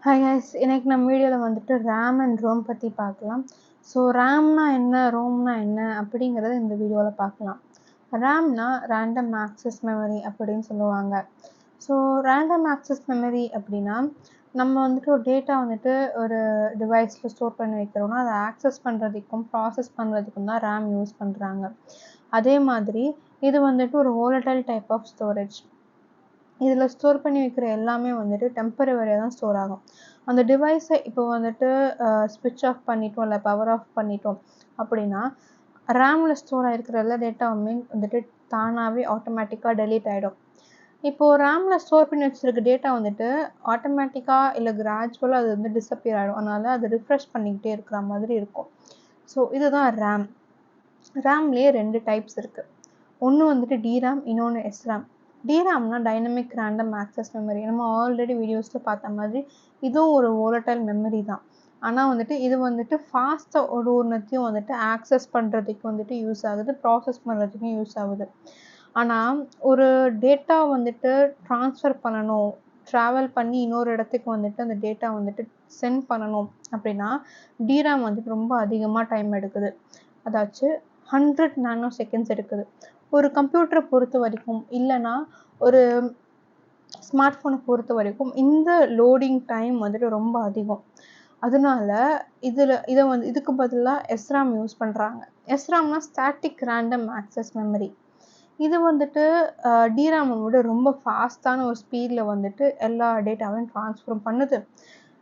Hi guys, இன்னைக்கு நம்ம வீடியோவில் வந்துட்டு ரேம் அண்ட் ரோம் பற்றி பார்க்கலாம். ஸோ ரேம்னா என்ன, ரோம்னா என்ன அப்படிங்கிறத இந்த வீடியோவில் பார்க்கலாம். ரேம்னா ரேண்டம் ஆக்சஸ் மெமரி அப்படின்னு சொல்லுவாங்க. ஸோ ரேண்டம் ஆக்சஸ் மெமரி அப்படின்னா நம்ம வந்துட்டு ஒரு டேட்டா வந்துட்டு ஒரு டிவைஸில் ஸ்டோர் பண்ணி வைக்கிறோம்னா அதை ஆக்சஸ் பண்ணுறதுக்கும் ப்ராசஸ் பண்ணுறதுக்கும் தான் ரேம் யூஸ் பண்ணுறாங்க. அதே மாதிரி இது வந்துட்டு ஒரு volatile டைப் ஆஃப் ஸ்டோரேஜ். இதில் ஸ்டோர் பண்ணி வைக்கிற எல்லாமே வந்துட்டு டெம்பரவரியாக தான் ஸ்டோர் ஆகும். அந்த டிவைஸை இப்போ வந்துட்டு ஸ்விட்ச் ஆஃப் பண்ணிட்டோம் இல்லை பவர் ஆஃப் பண்ணிட்டோம் அப்படின்னா ரேமில் ஸ்டோர் ஆகிருக்கிற எல்லா டேட்டாவுமே வந்துட்டு தானாகவே ஆட்டோமேட்டிக்காக டெலீட் ஆகிடும். இப்போது ரேமில் ஸ்டோர் பண்ணி வச்சுருக்க டேட்டா வந்துட்டு ஆட்டோமேட்டிக்காக இல்லை கிராஜுவலாக அது வந்து டிஸப்பியர் ஆகிடும். அதனால் அது ரிஃப்ரெஷ் பண்ணிக்கிட்டே இருக்கிற மாதிரி இருக்கும். ஸோ இதுதான் ரேம். ரேம்லேயே 2 டைப்ஸ் இருக்குது. ஒன்று வந்துட்டு டிராம், இன்னொன்று SRAM. டிராம்னா dynamic random access memory. நம்ம ஆல்ரெடி வீடியோஸில் பார்த்த மாதிரி இதுவும் ஒரு volatile மெமரி தான். ஆனால் வந்துட்டு இது வந்துட்டு ஃபாஸ்ட்டாக ஒன்றுத்தையும் வந்துட்டு ஆக்சஸ் பண்ணுறதுக்கு வந்துட்டு யூஸ் ஆகுது, ப்ராசஸ் பண்ணுறதுக்கும் யூஸ் ஆகுது. ஆனால் ஒரு டேட்டா வந்துட்டு ட்ரான்ஸ்ஃபர் பண்ணணும், ட்ராவல் பண்ணி இன்னொரு இடத்துக்கு வந்துட்டு அந்த டேட்டா வந்துட்டு சென்ட் பண்ணணும் அப்படின்னா டிராம் வந்துட்டு ரொம்ப அதிகமாக டைம் எடுக்குது. அதாச்சும் 100 நானோ செகண்ட்ஸ் எடுக்குது. ஒரு கம்ப்யூட்டரை பொறுத்த வரைக்கும் இல்லைன்னா ஒரு ஸ்மார்ட் ஃபோனை பொறுத்த வரைக்கும் இந்த லோடிங் டைம் வந்துட்டு ரொம்ப அதிகம். அதனால இதுக்கு பதிலாக எஸ்ராம் யூஸ் பண்ணுறாங்க. எஸ்ராம்னா ஸ்டாட்டிக் ரேண்டம் ஆக்சஸ் மெமரி. இது வந்துட்டு டிராமை விட ரொம்ப ஃபாஸ்ட்டான ஒரு ஸ்பீடில் வந்துட்டு எல்லா டேட்டாவையும் ட்ரான்ஸ்ஃபர் பண்ணுது.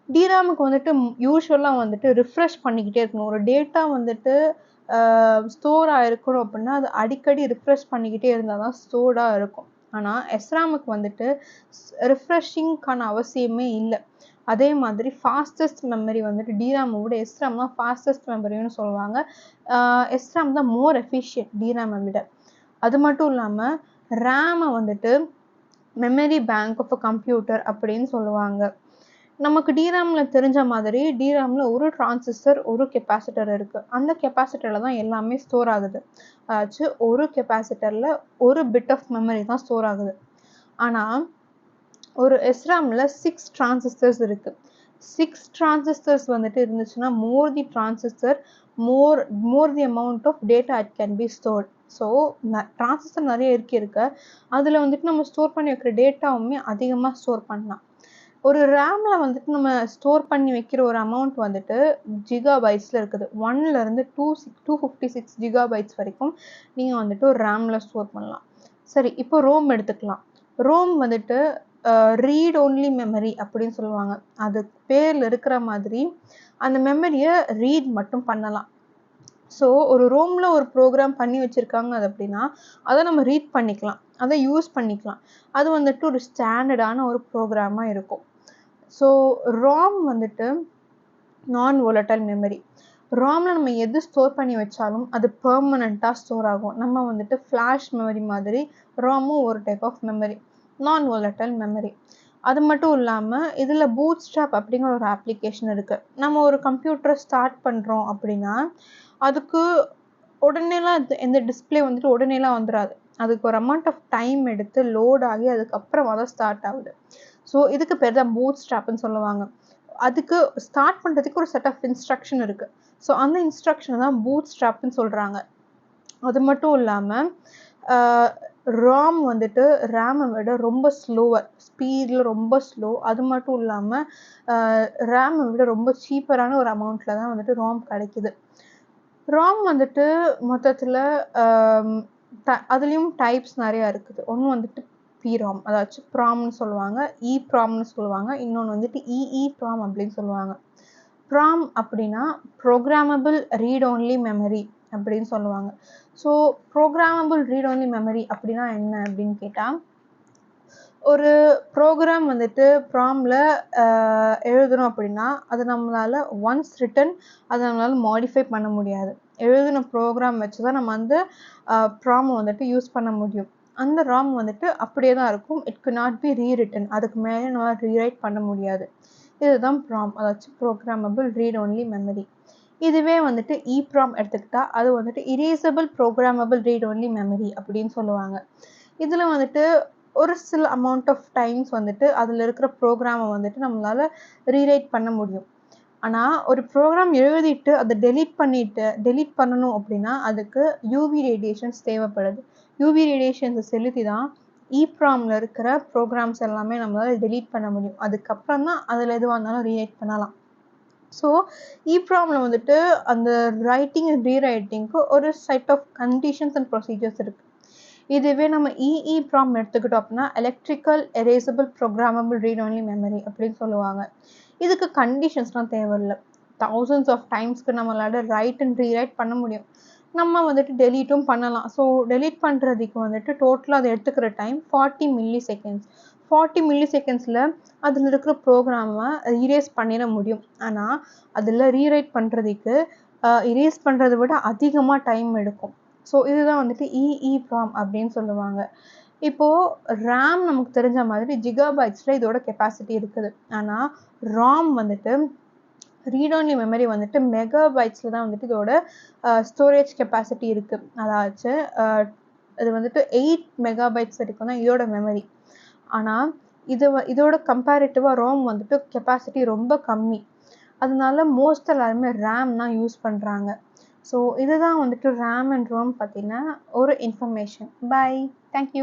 டிராமுக்கு வந்துட்டு யூஸ்வலாக வந்துட்டு ரிஃப்ரெஷ் பண்ணிக்கிட்டே இருக்கணும். ஒரு டேட்டா வந்துட்டு ஸ்டோர் ஆகிருக்கணும் அப்படின்னா அது அடிக்கடி ரிஃப்ரெஷ் பண்ணிக்கிட்டே இருந்தால் தான் ஸ்டோர்டாக இருக்கும். ஆனால் எஸ்ராமுக்கு வந்துட்டு ரிஃப்ரெஷிங்க்கான அவசியமே இல்லை. அதே மாதிரி ஃபாஸ்டஸ்ட் மெமரி வந்துட்டு டிராமை விட எஸ்ராம் தான் ஃபாஸ்டஸ்ட் மெமரின்னு சொல்லுவாங்க. எஸ்ராம் தான் மோர் எஃபிஷியன்ட் டிராமை விட. அது மட்டும் இல்லாமல் ரேமை வந்துட்டு memory bank of a computer அப்படின்னு சொல்லுவாங்க. நமக்கு டிராமில் தெரிஞ்ச மாதிரி டிராமில் ஒரு டிரான்சிஸ்டர் ஒரு கெப்பாசிட்டர் இருக்குது. அந்த கெப்பாசிட்டரில் தான் எல்லாமே ஸ்டோர் ஆகுது. அதாச்சும் ஒரு கெப்பாசிட்டரில் ஒரு பிட் ஆஃப் மெமரி தான் ஸ்டோர் ஆகுது. ஆனால் ஒரு எஸ்ராமில் 6 டிரான்சிஸ்டர்ஸ் இருக்குது. 6 டிரான்சிஸ்டர்ஸ் வந்துட்டு இருந்துச்சுன்னா more the transistor more the amount of data it can be stored. So transistor நிறைய இருக்க அதில் வந்துட்டு நம்ம ஸ்டோர் பண்ணி வைக்கிற டேட்டாவுமே அதிகமாக ஸ்டோர் பண்ணலாம். ஒரு ரேமில் வந்துட்டு நம்ம ஸ்டோர் பண்ணி வைக்கிற ஒரு அமௌண்ட் வந்துட்டு ஜிகாபைட்ஸில் இருக்குது. 1லேருந்து 256 ஜிகாபைட்ஸ் வரைக்கும் நீங்கள் வந்துட்டு ஒரு ரேமில் ஸ்டோர் பண்ணலாம். சரி, இப்போ ரோம் எடுத்துக்கலாம். ரோம் வந்துட்டு ரீட் ஓன்லி மெமரி அப்படின்னு சொல்லுவாங்க. அது பேரில் இருக்கிற மாதிரி அந்த மெமரியை ரீட் மட்டும் பண்ணலாம். ஸோ ஒரு ரோமில் ஒரு ப்ரோக்ராம் பண்ணி வச்சுருக்காங்க அது அப்படின்னா அதை நம்ம ரீட் பண்ணிக்கலாம், அதை யூஸ் பண்ணிக்கலாம். அது வந்துட்டு ஒரு ஸ்டாண்டர்டான ஒரு ப்ரோக்ராமாக இருக்கும். ஸோ ராம் வந்துட்டு நான் volatile மெமரி. ராமில் நம்ம எது ஸ்டோர் பண்ணி வச்சாலும் அது பெர்மனண்ட்டாக ஸ்டோர் ஆகும். நம்ம வந்துட்டு ஃப்ளாஷ் மெமரி மாதிரி ராமும் ஒரு டைப் ஆஃப் மெமரி, நான் volatile மெமரி. அது மட்டும் இல்லாமல் இதில் பூட் ஸ்ட்ராப் அப்படிங்கிற ஒரு அப்ளிகேஷன் இருக்குது. நம்ம ஒரு கம்ப்யூட்டரை ஸ்டார்ட் பண்ணுறோம் அப்படின்னா அதுக்கு உடனேலாம் எந்த டிஸ்பிளே வந்துட்டு உடனேலாம் வந்துடாது. அதுக்கு ஒரு அமௌண்ட் ஆஃப் டைம் எடுத்து லோட் ஆகி அதுக்கப்புறமா தான் ஸ்டார்ட் ஆகுது. ஸோ இதுக்கு பேர் தான் பூட் ஸ்ட்ராப்னு சொல்லுவாங்க. அதுக்கு ஸ்டார்ட் பண்ணுறதுக்கு ஒரு செட் ஆஃப் இன்ஸ்ட்ரக்ஷன் இருக்குது. ஸோ அந்த இன்ஸ்ட்ரக்ஷனை தான் பூட் ஸ்ட்ராப்னு சொல்கிறாங்க. அது மட்டும் இல்லாமல் ராம் வந்துட்டு ரேமை விட ரொம்ப ஸ்லோவர், ஸ்பீடில் ரொம்ப ஸ்லோ. அது மட்டும் இல்லாமல் ரேமை விட ரொம்ப சீப்பரான ஒரு அமௌண்ட்டில் தான் வந்துட்டு ராம் கிடைக்குது. ராம் வந்துட்டு மொத்தத்தில் அதுலேயும் டைப்ஸ் நிறையா இருக்குது. ஒன்று வந்துட்டு பிராம், அதாச்சும் ப்ராம்னு சொல்லுவாங்க, ப்ராம்னு சொல்லுவாங்க. இன்னொன்று வந்துட்டு ப்ராம் அப்படின்னு சொல்லுவாங்க. ப்ராம் அப்படின்னா ப்ரோக்ராமபிள் ரீட் ஓன்லி மெமரி அப்படின்னு சொல்லுவாங்க. So programmable read only memory அப்படின்னா என்ன அப்படின்னு கேட்டால், ஒரு ப்ரோக்ராம் வந்துட்டு ப்ராமில் எழுதணும் அப்படின்னா அது நம்மளால் ஒன்ஸ் ரிட்டன் அதை நம்மளால் மாடிஃபை பண்ண முடியாது. எழுதின ப்ரோக்ராம் வச்சு தான் நம்ம வந்து ப்ராம் வந்துட்டு யூஸ் பண்ண முடியும். அந்த ராம் வந்துட்டு அப்படியே தான் இருக்கும். It could not be rewritten. அதுக்கு மேலே நம்மளால் ரீரைட் பண்ண முடியாது. இதுதான் ப்ராம், அதாச்சும் ப்ரோக்ராமபிள் ரீட் ஓன்லி மெமரி. இதுவே வந்துட்டு ப்ராம் எடுத்துக்கிட்டால் அது வந்துட்டு erasable programmable read only memory அப்படின்னு சொல்லுவாங்க. இதில் வந்துட்டு ஒரு சில அமௌண்ட் ஆஃப் டைம்ஸ் வந்துட்டு அதில் இருக்கிற ப்ரோக்ராமை வந்துட்டு நம்மளால் ரீரைட் பண்ண முடியும். ஆனால் ஒரு ப்ரோக்ராம் எழுதிட்டு அதை டெலீட் பண்ணணும் அப்படின்னா அதுக்கு யூவி ரேடியேஷன்ஸ் தேவைப்படுது. யூவி ரேடியேஷன்ஸை செலுத்தி தான் EEPROMல இருக்கிற ப்ரோக்ராம்ஸ் எல்லாமே நம்மளால் டெலீட் பண்ண முடியும். அதுக்கப்புறம் தான் அதில் எதுவாக இருந்தாலும் ரீரைட் பண்ணலாம். ஸோ EEPROMல வந்துட்டு அந்த ரைட்டிங் அண்ட் ரீரைட்டிங்க்கு ஒரு set of conditions and procedures இருக்குது. இதுவே நம்ம EEPROM எடுத்துக்கிட்டோம் அப்படின்னா electrical erasable programmable read only memory அப்படின்னு சொல்லுவாங்க. இதுக்கு கண்டிஷன்ஸ்லாம் தேவையில்லை. தௌசண்ட்ஸ் ஆஃப் டைம்ஸ்க்கு நம்மளால ரைட் அண்ட் ரீரைட் பண்ண முடியும். நம்ம வந்துட்டு டெலீட்டும் பண்ணலாம். ஸோ டெலீட் பண்ணுறதுக்கு வந்துட்டு டோட்டலாக அதை எடுத்துக்கிற டைம் 40 மில்லி செகண்ட்ஸ். 40 மில்லி செகண்ட்ஸில் அதில் இருக்கிற ப்ரோக்ராமை இரேஸ் பண்ணிட முடியும். ஆனால் அதில் ரீரைட் பண்ணுறதுக்கு இரேஸ் பண்ணுறதை விட அதிகமாக டைம் எடுக்கும். ஸோ இதுதான் வந்துட்டு EEPROM அப்படின்னு சொல்லுவாங்க. இப்போது ரேம் நமக்கு தெரிஞ்ச மாதிரி ஜிகாபைட்ஸில் இதோட கெப்பாசிட்டி இருக்குது. ஆனால் ராம் வந்துட்டு ரீட் ஒன்லி மெமரி வந்துட்டு மெகாபைட்ஸில் தான் வந்துட்டு இதோட ஸ்டோரேஜ் கெப்பாசிட்டி இருக்குது. அதாச்சு இது வந்துட்டு 8 மெகாபைட்ஸ் வரைக்கும் தான் இதோட மெமரி. ஆனால் இதோட கம்பேரிட்டிவாக ரோம் வந்துட்டு கெப்பாசிட்டி ரொம்ப கம்மி. அதனால மோஸ்ட் எல்லாருமே ரேம் தான் யூஸ் பண்ணுறாங்க. ஸோ இதுதான் வந்துட்டு ரேம் அண்ட் ரோம் பற்றின ஒரு இன்ஃபர்மேஷன். பை. தேங்க்யூ.